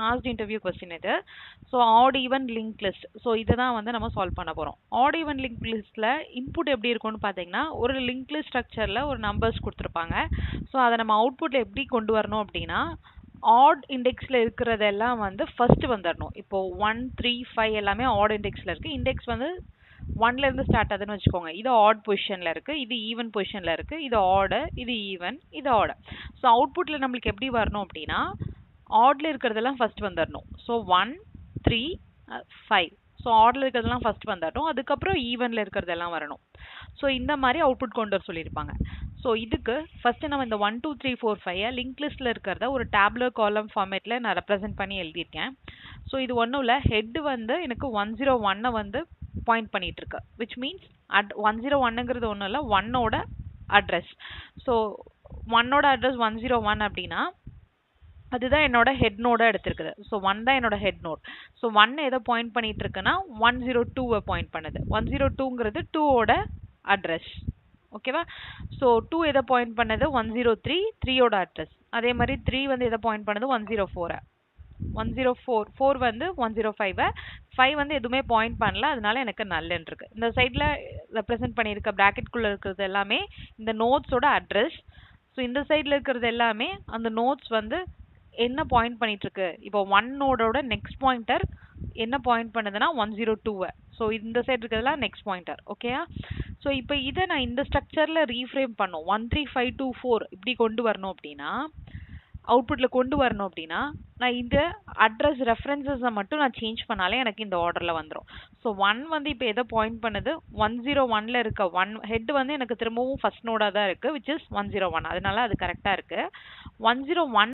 Last interview question இது. So odd even link list. So இதை தான் வந்து நம்ம சால்வ் பண்ண போகிறோம். ஆட் ஈவன் லிங்க் லிஸ்ட்டில் இன்புட் எப்படி இருக்கும்னு பார்த்தீங்கன்னா, ஒரு லிங்க் லிஸ்ட் ஸ்ட்ரக்சரில் ஒரு நம்பர்ஸ் கொடுத்துருப்பாங்க. ஸோ அதை நம்ம அவுட்புட்டில் எப்படி கொண்டு வரணும் அப்படின்னா, ஆட் இண்டெக்ஸில் இருக்கிறதெல்லாம் வந்து ஃபர்ஸ்ட் வந்துடணும். இப்போ 1, 3, 5 எல்லாமே ஆட் இண்டெக்ஸில் இருக்குது. இண்டெக்ஸ் வந்து 1ல இருந்து ஸ்டார்ட் ஆகுதுன்னு வச்சுக்கோங்க. இது ஆட் பொசிஷன்ல இருக்கு, இது ஈவன் பொசிஷன்ல இருக்கு, இது ஆட், இது ஈவன், இது ஆட். ஸோ அவுட்புட்ல நம்மளுக்கு எப்படி வரணும் அப்படின்னா, ஆட்ல இருக்கிறதெல்லாம் ஃபர்ஸ்ட் வந்துடணும். ஸோ 1, 3, 5. ஸோ ஆட்ல இருக்கிறதெல்லாம் ஃபர்ஸ்ட் வந்துடணும். அதுக்கப்புறம் ஈவன்ல இருக்கிறதெல்லாம் வரணும். ஸோ இந்த மாதிரி அவுட்புட் கொண்டு வர சொல்லியிருப்பாங்க. ஸோ இதுக்கு ஃபர்ஸ்ட் நம்ம இந்த 1, 2, 3, 4, 5 லிங்க் லிஸ்ட்ல இருக்கிறத ஒரு டேப்லர் காலம் ஃபார்மேட்ல நான் ரெப்ரசென்ட் பண்ணி எழுதியிருக்கேன். ஸோ இது ஒன்றும் இல்லை, ஹெட் வந்து எனக்கு 101 வந்து பாயிண்ட் பண்ணிட்டு இருக்கு, விச் மீன்ஸ் 101ங்கிறது ஒன்றும் இல்லை, 1ஓட அட்ரஸ். ஸோ 1ஓட அட்ரஸ் 101 அப்படின்னா அதுதான் என்னோட ஹெட் நோட எடுத்திருக்குது. ஸோ 1 தான் என்னோட ஹெட் நோட். ஸோ 1 எதை பாயிண்ட் பண்ணிட்டு இருக்குன்னா 102 பாயிண்ட் பண்ணுது. 102ங்கிறது 2ஓட அட்ரஸ். ஓகேவா? ஸோ 2 எதை பாயிண்ட் பண்ணது 103, 3ஓட அட்ரஸ். அதே மாதிரி 3 வந்து எதை பாயிண்ட் பண்ணது 104. 104 வந்து 105. 5 வந்து எதுவுமே பாயிண்ட் பண்ணல, அதனால எனக்கு நல்லன்னு இருக்கு. இந்த சைடில் ரெப்ரசென்ட் பண்ணியிருக்க ப்ராக்கெட்குள்ளே இருக்கிறது எல்லாமே இந்த நோட்ஸோட அட்ரஸ். ஸோ இந்த சைடில் இருக்கிறது எல்லாமே அந்த நோட்ஸ் வந்து என்ன பாயிண்ட் பண்ணிட்டு இருக்கு. இப்போ 1 நோடோட நெக்ஸ்ட் பாயிண்டர் என்ன பாயிண்ட் பண்ணுதுன்னா 102. ஸோ இந்த சைடு இருக்கிறதுலாம் நெக்ஸ்ட் பாயிண்டர். ஓகேயா? ஸோ இப்போ இதை நான் இந்த ஸ்ட்ரக்சரில் ரீஃப்ரேம் பண்ணும் 1, 3, 5, 2, 4 இப்படி கொண்டு வரணும் அப்படின்னா, அவுட்புட்டில் கொண்டு வரணும் அப்படின்னா, நான் இந்த அட்ரஸ் ரெஃபரன்சஸை மட்டும் நான் சேஞ்ச் பண்ணாலே எனக்கு இந்த ஆர்டரில் வந்துடும். ஸோ 1 வந்து இப்போ எதை பாயிண்ட் பண்ணுது 101ல் இருக்க 1 ஹெட் வந்து எனக்கு திரும்பவும் ஃபர்ஸ்ட் நோடாக தான் இருக்குது, விச் இஸ் 101. அதனால அது கரெக்டாக இருக்குது. 101